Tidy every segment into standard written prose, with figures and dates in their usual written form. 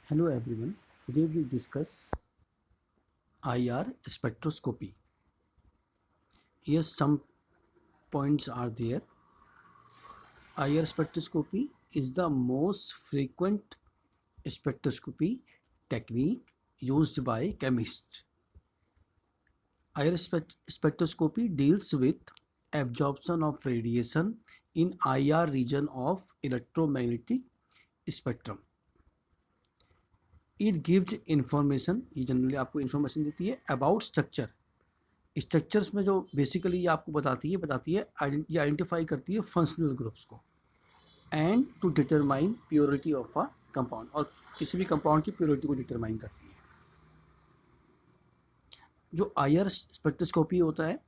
Hello everyone. Today we discuss IR spectroscopy. Here some points are there. IR spectroscopy is the most frequent spectroscopy technique used by chemists. IR spectroscopy deals with absorption of radiation in IR region of electromagnetic spectrum. It gives information, ये generally आपको information देती है about structure. Structures में जो basically ये आपको बताती है ये आइडेंटिफाई करती है फंक्शनल ग्रुप्स को and to determine purity of a compound, और किसी भी कंपाउंड की प्योरिटी को डिटरमाइन करती है. जो आईआर स्पेक्ट्रोस्कोपी होता है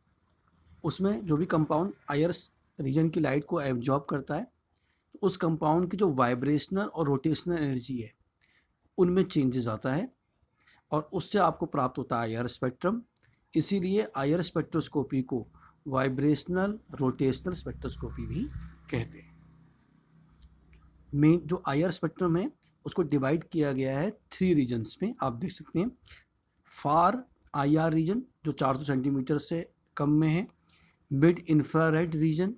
उसमें जो भी कंपाउंड आईआर रीजन की लाइट को एब्जॉर्ब करता है उस कंपाउंड की जो वाइब्रेशनल और रोटेशनल एनर्जी है उनमें चेंजेस आता है और उससे आपको प्राप्त होता है आईआर स्पेक्ट्रम. इसीलिए आईआर स्पेक्ट्रोस्कोपी को वाइब्रेशनल रोटेशनल स्पेक्ट्रोस्कोपी भी कहते हैं. मेन जो आईआर स्पेक्ट्रम है उसको डिवाइड किया गया है 3 रीजन्स में. आप देख सकते हैं फार आईआर रीजन जो 400 सेंटीमीटर से कम में है, मिड इंफ्रारेड रीजन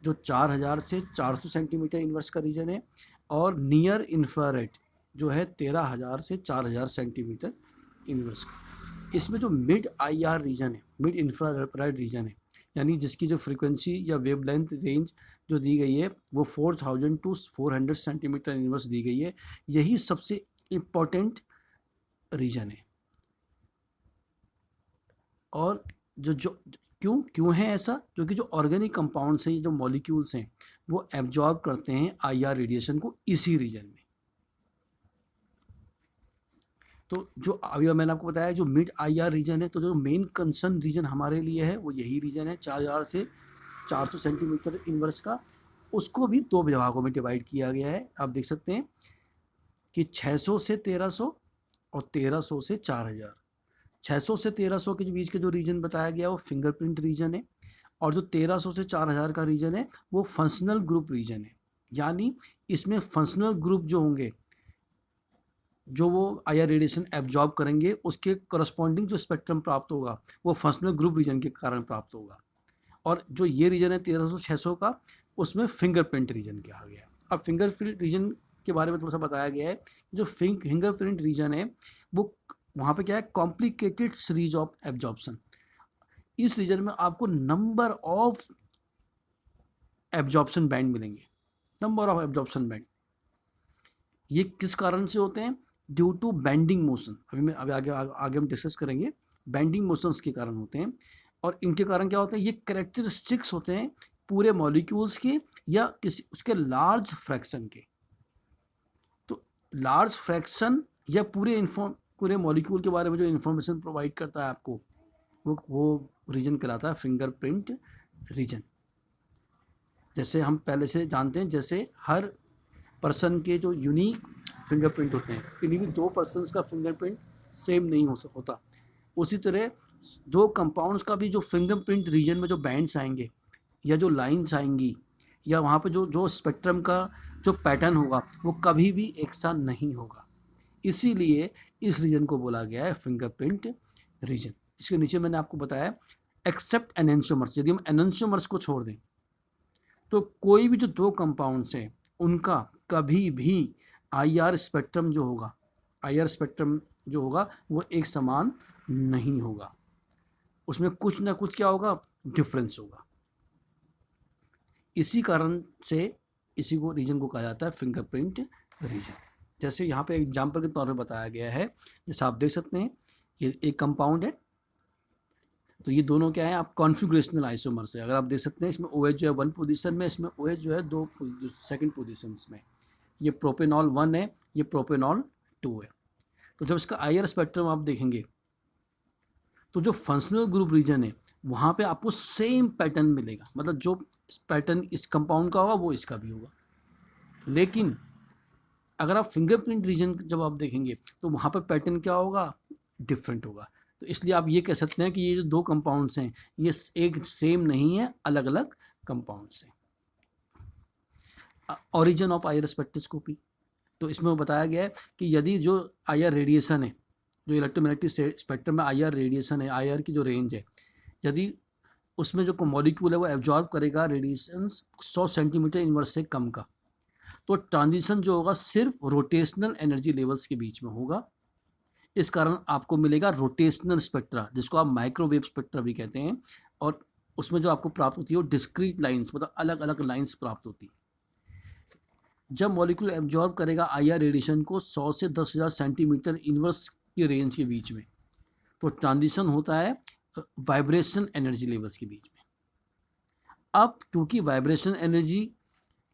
जो 4000 से 400 सेंटीमीटर इनवर्स का रीजन है, और नियर इंफ्रारेड जो है 13000 से 4000 सेंटीमीटर इनवर्स का. इसमें जो मिड आईआर रीजन है, मिड इंफ्रारेड रीजन है, यानी जिसकी जो फ्रीक्वेंसी या वेवलेंथ रेंज जो दी गई है वो 4000 टू 400 सेंटीमीटर इनवर्स दी गई है. यही सबसे इम्पोर्टेंट रीजन है. और जो क्यों है ऐसा, क्योंकि जो ऑर्गेनिक कंपाउंड्स हैं, जो मॉलिक्यूल्स हैं, वो एब्जॉर्ब करते हैं आईआर रेडिएशन को इसी रीजन में. तो जो अभी मैंने आपको बताया जो मिड आईआर रीजन है, तो जो मेन कंसर्न रीजन हमारे लिए है वो यही रीजन है 4000 से 400 सेंटीमीटर इनवर्स का. उसको भी 2 विभागों में डिवाइड किया गया है. आप देख सकते हैं कि 600 से 1300 और 1300 से 4000. 600 से 1300 के बीच के जो रीजन बताया गया वो फिंगरप्रिंट रीजन है, और जो 1300 से 4000 का रीजन है वो फंक्शनल ग्रुप रीजन है. यानी इसमें फंक्शनल ग्रुप जो होंगे जो वो आईआर रेडिएशन एब्जॉर्ब करेंगे उसके करस्पॉन्डिंग जो स्पेक्ट्रम प्राप्त होगा वो फंक्शनल ग्रुप रीजन के कारण प्राप्त होगा. और जो ये रीजन है 1300-600 का, उसमें फिंगरप्रिंट रीजन कहा गया. अब फिंगरप्रिंट रीजन के बारे में थोड़ा सा बताया गया है. जो फिंगरप्रिंट रीजन है वो वहाँ पे क्या है, कॉम्प्लिकेटेड सीरीज ऑफ एब्जॉर्प्शन. इस रीजन में आपको नंबर ऑफ एब्जॉर्प्शन बैंड मिलेंगे, नंबर ऑफ एब्जॉर्प्शन बैंड. ये किस कारण से होते हैं? Due to bending motion. अभी आगे हम डिस्कस करेंगे. बेंडिंग मोशंस के कारण होते हैं. और इनके कारण क्या होते हैं, ये कैरेक्टरिस्टिक्स होते हैं पूरे मॉलिक्यूल्स के या किसी उसके लार्ज फ्रैक्शन के. तो लार्ज फ्रैक्शन या पूरे मॉलिक्यूल के बारे में जो इन्फॉर्मेशन प्रोवाइड करता है आपको वो रीजन कहलाता है फिंगरप्रिंट रीजन. जैसे हम पहले से जानते हैं, जैसे हर पर्सन के जो यूनिक फिंगरप्रिंट होते हैं, किन्हीं भी 2 पर्सन्स का फिंगरप्रिंट सेम नहीं होता. उसी तरह 2 कंपाउंड्स का भी जो फिंगरप्रिंट रीजन में जो बैंड्स आएंगे या जो लाइंस आएंगी या वहाँ पे जो स्पेक्ट्रम का जो पैटर्न होगा वो कभी भी एक सा नहीं होगा. इसीलिए इस रीजन को बोला गया है फिंगरप्रिंट रीजन. इसके नीचे मैंने आपको बताया एक्सेप्ट एनेंशियोमर्स. यदि हम एनेंशियोमर्स को छोड़ दें तो कोई भी जो 2 कंपाउंड्स हैं उनका कभी भी आईआर स्पेक्ट्रम जो होगा वो एक समान नहीं होगा. उसमें कुछ ना कुछ क्या होगा, डिफरेंस होगा. इसी कारण से इसी को रीजन को कहा जाता है फिंगरप्रिंट रीजन. जैसे यहाँ पे एग्जांपल के तौर पे बताया गया है, जैसे आप देख सकते हैं ये एक कंपाउंड है, तो ये दोनों क्या है, आप कॉन्फिगरेशनल आइसोमर्स है. अगर आप देख सकते हैं इसमें OH जो है 1 पोजीशन में, इसमें OH जो है 2 सेकंड पोजीशंस में. ये प्रोपेनॉल 1 है, ये प्रोपेनॉल 2 है. तो जब इसका आईआर स्पेक्ट्रम आप देखेंगे तो जो फंक्शनल ग्रुप रीजन है वहाँ पे आपको सेम पैटर्न मिलेगा. मतलब जो पैटर्न इस कंपाउंड का होगा वो इसका भी होगा. लेकिन अगर आप फिंगरप्रिंट रीजन जब आप देखेंगे तो वहाँ पर पैटर्न क्या होगा, डिफरेंट होगा. तो इसलिए आप ये कह सकते हैं कि ये जो 2 कंपाउंड्स हैं ये एक सेम नहीं है, अलग अलग कंपाउंड्स हैं. Origin of IR spectroscopy. तो इसमें बताया गया है कि यदि जो IR रेडिएशन है, जो इलेक्ट्रोमैग्नेटिक स्पेक्ट्रम में IR रेडिएशन है, IR की जो रेंज है, यदि उसमें जो मॉलिक्यूल है वो एब्जॉर्ब करेगा रेडिएशन 100 सेंटीमीटर इनवर्स से कम का, तो ट्रांजिशन जो होगा सिर्फ रोटेशनल एनर्जी लेवल्स के बीच में होगा। इस कारण आपको मिलेगा रोटेशनल स्पेक्ट्रा, जिसको आप माइक्रोवेव स्पेक्ट्रा भी कहते हैं। और उसमें जो आपको प्राप्त होती है वो डिस्क्रीट लाइंस, मतलब अलग अलग लाइंस प्राप्त होती है। जब मॉलिक्यूल एब्जॉर्ब करेगा IR रेडिएशन को 100 से 10,000 सेंटीमीटर इनवर्स की रेंज के बीच में, तो ट्रांजिशन होता है वाइब्रेशन एनर्जी लेवल्स के बीच में। अब क्योंकि वाइब्रेशन एनर्जी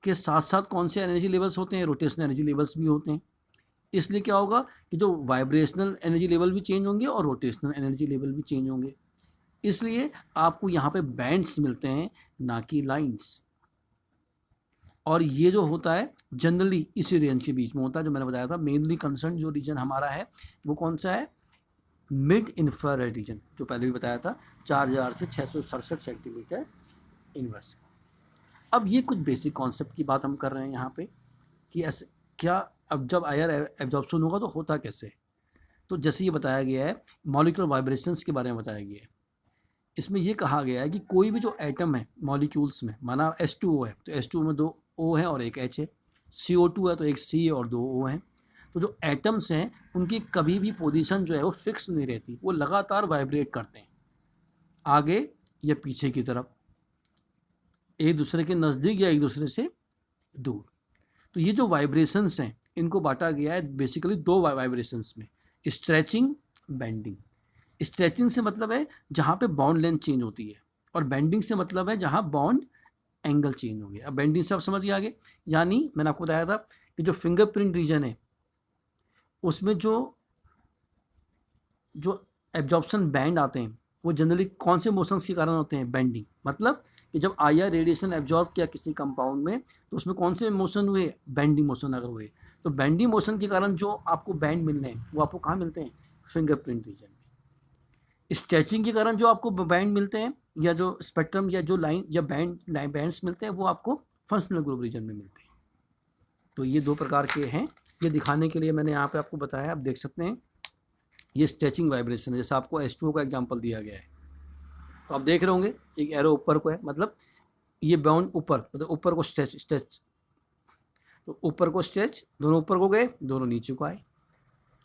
के साथ साथ कौन से एनर्जी लेवल्स होते हैं, रोटेशनल एनर्जी लेवल्स भी होते हैं, इसलिए क्या होगा कि जो वाइब्रेशनल एनर्जी लेवल भी चेंज होंगे और रोटेशनल एनर्जी लेवल भी चेंज होंगे। इसलिए आपको यहाँ पे बैंड्स मिलते हैं, ना कि लाइंस। और ये जो होता है जनरली इसी रेंज के बीच में होता है, जो मैंने बताया था। मेनली कंसर्न जो रीजन हमारा है वो कौन सा है, मिड इंफ्रारेड रीजन, जो पहले भी बताया था, 4000 से 667 सेंटीमीटर इनवर्स। अब ये कुछ बेसिक कॉन्सेप्ट की बात हम कर रहे हैं यहाँ पे कि ऐसे क्या, अब जब IR एब्जॉर्प्शन होगा तो होता कैसे। तो जैसे ये बताया गया है, मॉलिक्यूलर वाइब्रेशंस के बारे में बताया गया है। इसमें ये कहा गया है कि कोई भी जो एटम है मॉलिक्यूल्स में, माना H2O है तो H2O में 2 O है और एक H है, CO2 है तो एक C और 2 O हैं। तो जो एटम्स हैं उनकी कभी भी पोजीशन जो है वो फिक्स नहीं रहती, वो लगातार वाइब्रेट करते हैं आगे या पीछे की तरफ, एक दूसरे के नज़दीक या एक दूसरे से दूर। तो ये जो वाइब्रेशंस हैं इनको बांटा गया है बेसिकली 2 वाइब्रेशंस में, स्ट्रेचिंग, बेंडिंग। स्ट्रेचिंग से मतलब है जहाँ पे बॉन्ड लेंथ चेंज होती है, और बेंडिंग से मतलब है जहाँ बॉन्ड एंगल चेंज हो गया। अब बेंडिंग से आप समझ गए आगे, यानी मैंने आपको बताया था कि जो फिंगरप्रिंट रीजन है उसमें जो एब्जॉर्प्शन बैंड आते हैं वो जनरली कौन से मोशंस के कारण होते हैं, बेंडिंग। मतलब कि जब IR रेडिएशन एब्जॉर्ब किया किसी कंपाउंड में तो उसमें कौन से मोशन हुए, बेंडिंग मोशन अगर हुए, तो बेंडिंग मोशन के कारण जो आपको बैंड मिलने हैं वो आपको कहाँ मिलते हैं, फिंगरप्रिंट रीजन में। स्ट्रेचिंग के कारण जो आपको बैंड मिलते हैं या जो स्पेक्ट्रम या जो लाइन या बैंड्स मिलते हैं वो आपको फंक्शनल ग्रुप रीजन में मिलते हैं। तो ये 2 प्रकार के हैं। ये दिखाने के लिए मैंने यहाँ पे आपको बताया, आप देख सकते हैं ये स्ट्रेचिंग वाइब्रेशन है। जैसे आपको H2O का एग्जांपल दिया गया है तो आप देख रहे होंगे एक एरो ऊपर को है, मतलब ये बाउंड ऊपर, मतलब ऊपर को स्ट्रेच, तो ऊपर को स्ट्रेच, दोनों ऊपर को गए, दोनों नीचे को आए।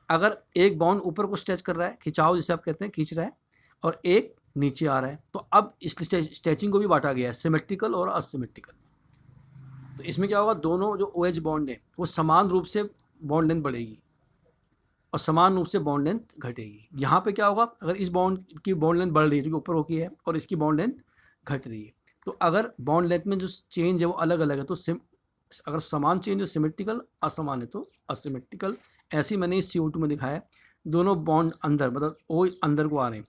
अगर एक बाउंड ऊपर को स्ट्रेच कर रहा है, खिंचाव जिसे आप कहते हैं, खींच रहा है, और एक नीचे आ रहा है, तो अब इस स्ट्रेचिंग को भी बांटा गया है सिमेट्रिकल और असिमेट्रिकल। तो इसमें क्या होगा, दोनों जो OH बॉन्ड है वो समान रूप से बॉन्ड लेंथ बढ़ेगी और समान रूप से बॉन्ड लेंथ घटेगी। यहाँ पे क्या होगा, अगर इस बॉन्ड की बॉन्ड लेंथ बढ़ रही है जो कि ऊपर होकी है और इसकी बॉन्ड लेंथ घट रही है, तो अगर बॉन्ड लेंथ में जो चेंज है वो अलग अलग है तो अगर समान चेंज है सिमेट्रिकल, असमान है तो असिमेट्रिकल। ऐसे ही मैंने इस CO2 में दिखाया है, दोनों बॉन्ड अंदर, मतलब O अंदर को आ रहे हैं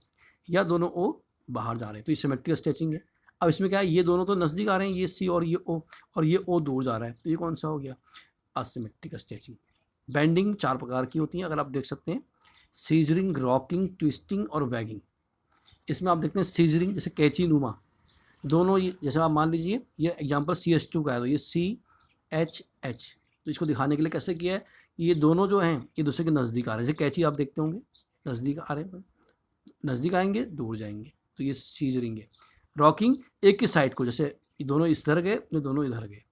या दोनों O बाहर जा रहे हैं, तो ये सिमेट्रिकल स्ट्रेचिंग है। अब इसमें क्या है, ये दोनों तो नज़दीक आ रहे हैं, ये C और ये O, और ये O दूर जा रहा है, तो ये कौन सा हो गया, असिमेट्रिकल स्ट्रेचिंग। बेंडिंग 4 प्रकार की होती हैं, अगर आप देख सकते हैं, सीजरिंग, रॉकिंग, ट्विस्टिंग और वैगिंग। इसमें आप देखते हैं सीजरिंग जैसे कैची नुमा, दोनों ये, जैसे आप मान लीजिए ये एग्जांपल CH2 का है तो ये CHH, तो इसको दिखाने के लिए कैसे किया है, ये दोनों जो हैं ये दूसरे के नज़दीक आ रहे हैं। जैसे कैची आप देखते होंगे नज़दीक आ रहे हैं, नज़दीक आएंगे दूर जाएंगे, तो ये सीजरिंग है। रॉकिंग, एक की साइड को, जैसे दोनों इधर गए, ये दोनों इधर गए।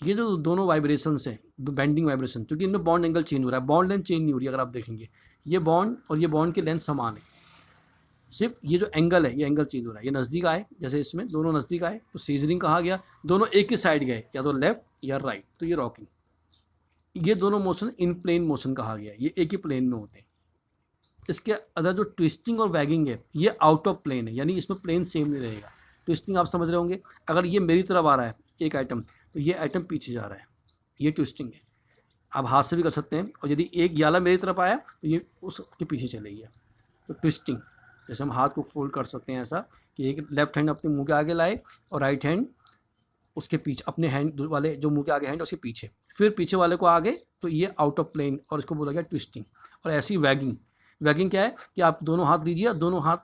ये जो दोनों वाइब्रेशंस हैं, बेंडिंग वाइब्रेशन, क्योंकि इनमें बॉन्ड एंगल चेंज हो रहा है, बॉन्ड लेंथ चेंज नहीं हो रही। अगर आप देखेंगे ये बॉन्ड और ये बॉन्ड की लेंथ समान है, सिर्फ ये जो एंगल है ये एंगल चेंज हो रहा है। ये नज़दीक आए, जैसे इसमें दोनों नज़दीक आए तो सीजरिंग कहा गया। दोनों एक ही साइड गए, या तो लेफ्ट या राइट, तो ये रॉकिंग। ये दोनों मोशन इन प्लेन मोशन कहा गया, ये एक ही प्लेन में होते हैं। इसके अदर जो ट्विस्टिंग और वैगिंग है ये आउट ऑफ प्लेन है, यानी इसमें प्लेन सेम नहीं रहेगा। ट्विस्टिंग आप समझ रहे होंगे, अगर ये मेरी तरफ आ रहा है एक आइटम तो ये आइटम पीछे जा रहा है, ये ट्विस्टिंग है। आप हाथ से भी कर सकते हैं, और यदि एक याला मेरी तरफ आया तो ये उसके पीछे चलेगी, तो ट्विस्टिंग। जैसे हम हाथ को फोल्ड कर सकते हैं ऐसा कि एक लेफ्ट हैंड अपने मुंह के आगे लाए और राइट हैंड उसके पीछे, अपने हैंड वाले जो मुंह के आगे हैंड उसके पीछे, फिर पीछे वाले को आगे, तो ये आउट ऑफ प्लेन, और इसको बोला गया ट्विस्टिंग। और ऐसी वैगिंग, वैगिंग क्या है कि आप दोनों हाथ लीजिए, दोनों हाथ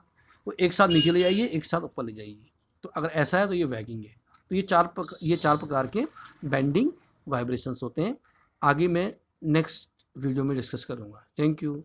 को एक साथ नीचे ले जाइए, एक साथ ऊपर ले जाइए, तो अगर ऐसा है तो ये वैगिंग है। तो ये चार प्रकार के बेंडिंग वाइब्रेशंस होते हैं। आगे मैं नेक्स्ट वीडियो में डिस्कस करूँगा। Thank you.